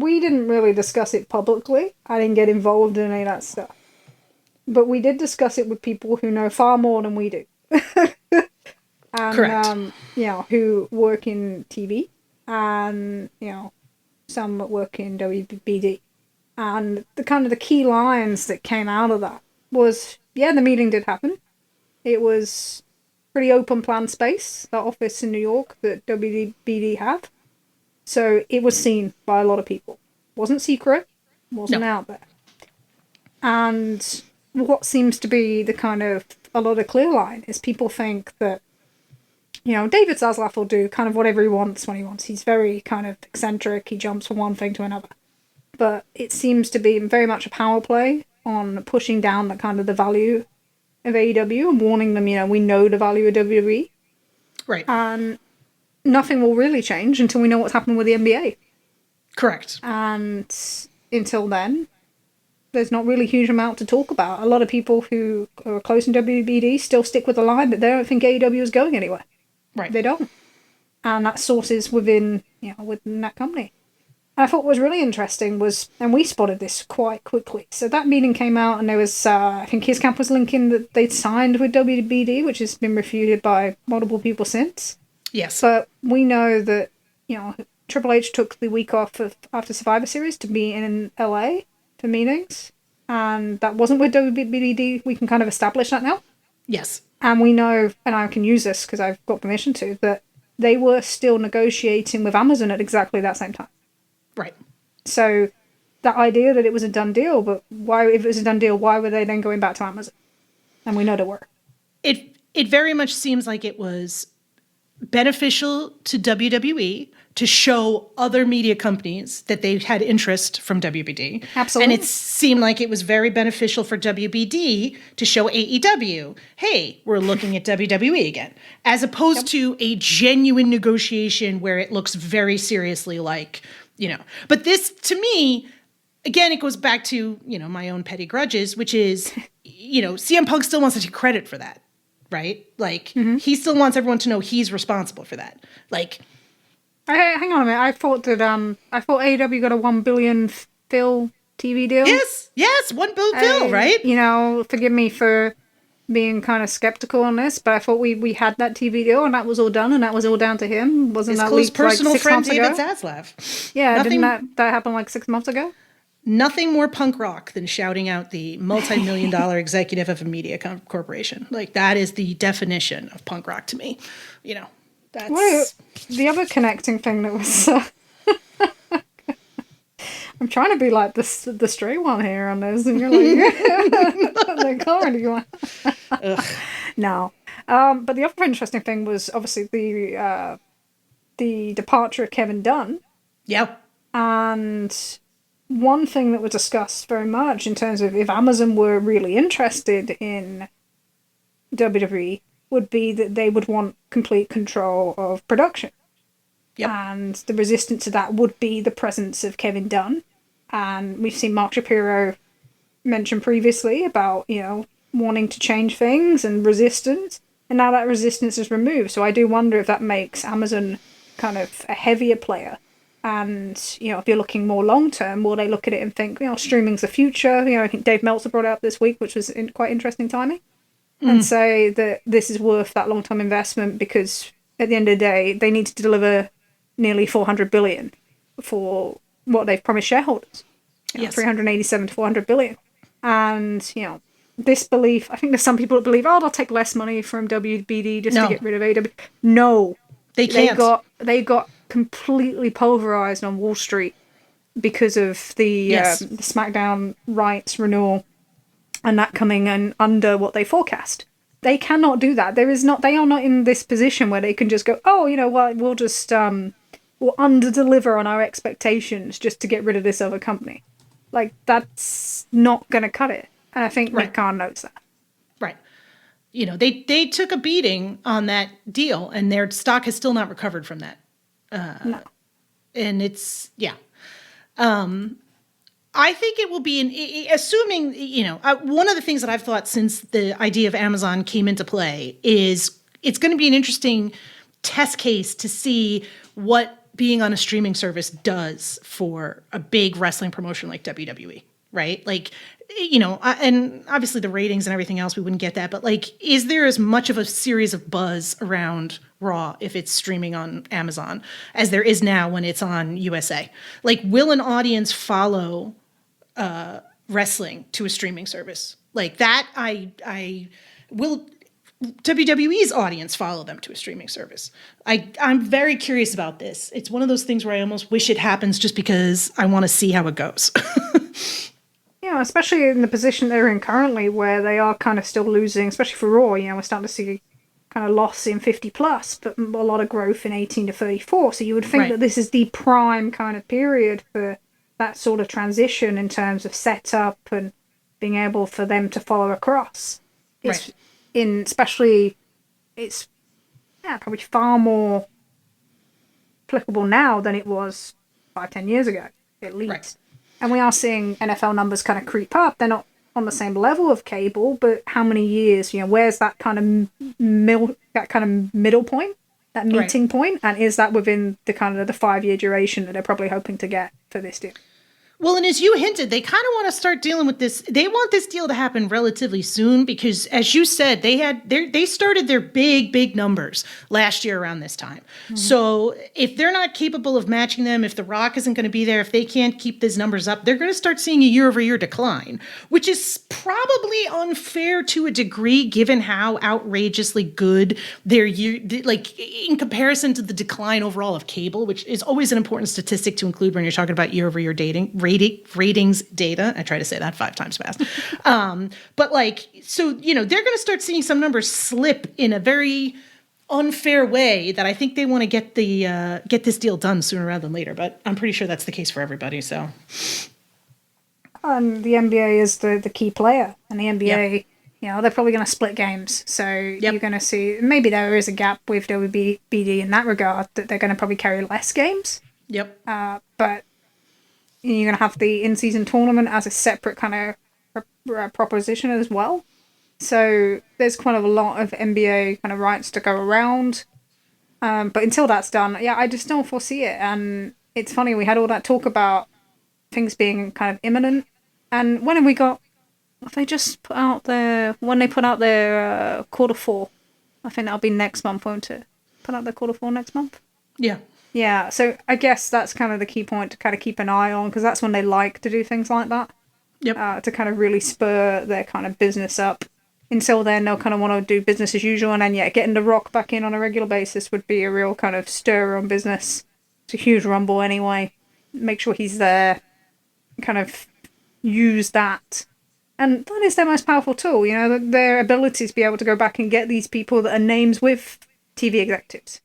we didn't really discuss it publicly. I didn't get involved in any of that stuff. But we did discuss it with people who know far more than we do. And, Correct. who work in TV and, some that work in WBD. And the key lines that came out of that was, the meeting did happen. It was pretty open plan space, that office in New York that WBD have. So it was seen by a lot of people. Wasn't secret, wasn't out there. And what seems to be a lot of clear line is people think that, David Zaslav will do kind of whatever he wants when he wants. He's very kind of eccentric. He jumps from one thing to another. But it seems to be very much a power play on pushing down the value of AEW and warning them, we know the value of WWE. Right. And nothing will really change until we know what's happening with the NBA. Correct. And until then, there's not really a huge amount to talk about. A lot of people who are close in WBD still stick with the line that they don't think AEW is going anywhere. Right. They don't. And that sources within that company. And I thought what was really interesting was, and we spotted this quite quickly. So that meeting came out and there was, I think his camp was linking that they'd signed with WBD, which has been refuted by multiple people since. Yes. But we know that, Triple H took the week off after Survivor Series to be in LA for meetings. And that wasn't with WBD. We can kind of establish that now. Yes. And we know, and I can use this because I've got permission to, that they were still negotiating with Amazon at exactly that same time. Right. So that idea that it was a done deal, but why, if it was a done deal, why were they then going back to Amazon? And we know they were. It very much seems like it was beneficial to WWE to show other media companies that they had interest from WBD. Absolutely. And it seemed like it was very beneficial for WBD to show AEW, hey, we're looking at WWE again, as opposed to a genuine negotiation where it looks very seriously like, But this, to me, again, it goes back to, my own petty grudges, which is, CM Punk still wants to take credit for that, right? Like, he still wants everyone to know he's responsible for that. Like, hang on a minute. I thought AEW got a $1 billion Phil TV deal. Yes, $1 billion Phil, right? Forgive me for being kind of skeptical on this, but I thought we had that TV deal and that was all done and that was all down to him. Wasn't his that close leaked personal like 6 friend months David ago? Zaslav. Yeah, didn't that happen like 6 months ago? Nothing more punk rock than shouting out the multi-million-dollar executive of a media corporation. Like, that is the definition of punk rock to me. That's... Well, the other connecting thing that was... I'm trying to be like the straight one here on this, and you're like, the comedy one. No. But the other interesting thing was obviously the departure of Kevin Dunn. Yeah. And one thing that was discussed very much in terms of if Amazon were really interested in WWE would be that they would want complete control of production. Yep. And the resistance to that would be the presence of Kevin Dunn. And we've seen Mark Shapiro mention previously about, wanting to change things and resistance. And now that resistance is removed. So I do wonder if that makes Amazon kind of a heavier player. And, if you're looking more long-term, will they look at it and think, streaming's the future? I think Dave Meltzer brought it up this week, which was quite interesting timing. And say that this is worth that long-term investment because at the end of the day, they need to deliver nearly $400 billion for what they've promised shareholders. Yes. 387 to 400 billion. And, this belief, I think there's some people that believe, they'll take less money from WBD just to get rid of AEW. No. They can't. They got completely pulverized on Wall Street because of the SmackDown rights renewal and that coming in under what they forecast. They cannot do that. They are not in this position where they can just go, we'll just we'll under-deliver on our expectations just to get rid of this other company. Like, that's not going to cut it. And I think Nick Khan knows that. Right. They took a beating on that deal, and their stock has still not recovered from that. No. And it's, I think it will be, assuming, one of the things that I've thought since the idea of Amazon came into play is it's going to be an interesting test case to see what being on a streaming service does for a big wrestling promotion like WWE, right? Like, and obviously the ratings and everything else, we wouldn't get that. But like, is there as much of a series of buzz around Raw if it's streaming on Amazon as there is now when it's on USA? Like, will an audience follow wrestling to a streaming service like that? I will. WWE's audience follow them to a streaming service. I'm very curious about this. It's one of those things where I almost wish it happens just because I want to see how it goes. Especially in the position they're in currently, where they are kind of still losing, especially for Raw. We're starting to see kind of loss in 50 plus, but a lot of growth in 18 to 34. So you would think that this is the prime kind of period for that sort of transition in terms of setup and being able for them to follow across. Especially, it's probably far more applicable now than it was 5-10 years ago, at least. Right. And we are seeing NFL numbers kind of creep up. They're not on the same level of cable, but how many years? Where's that kind of middle point, that meeting point, and is that within the kind of the 5-year duration that they're probably hoping to get for this deal? Well, and as you hinted, they kind of want to start dealing with this. They want this deal to happen relatively soon because, as you said, they started their big numbers last year around this time. Mm-hmm. So if they're not capable of matching them, if The Rock isn't going to be there, if they can't keep these numbers up, they're going to start seeing a year-over-year decline, which is probably unfair to a degree given how outrageously good their year, like in comparison to the decline overall of cable, which is always an important statistic to include when you're talking about year-over-year ratings data. I try to say that 5 times fast. But like, so, they're going to start seeing some numbers slip in a very unfair way that I think they want to get this deal done sooner rather than later. But I'm pretty sure that's the case for everybody. So. And the NBA is the key player, and the NBA, they're probably going to split games. So you're going to see, maybe there is a gap with WBD in that regard, that they're going to probably carry less games. Yep. But you're going to have the in-season tournament as a separate kind of proposition as well. So there's kind of a lot of NBA kind of rights to go around. But until that's done, I just don't foresee it. And it's funny, we had all that talk about things being kind of imminent. And when have we got... They just put out when they put out their quarter 4. I think that'll be next month, won't it? Put out their quarter 4 next month? Yeah. Yeah, so I guess that's kind of the key point to kind of keep an eye on, because that's when they like to do things like that. Yep. To kind of really spur their kind of business up. Until then, they'll kind of want to do business as usual, and then, getting The Rock back in on a regular basis would be a real kind of stir on business. It's a huge rumble anyway. Make sure he's there. Kind of use that. And that is their most powerful tool, their ability to be able to go back and get these people that are names with TV executives.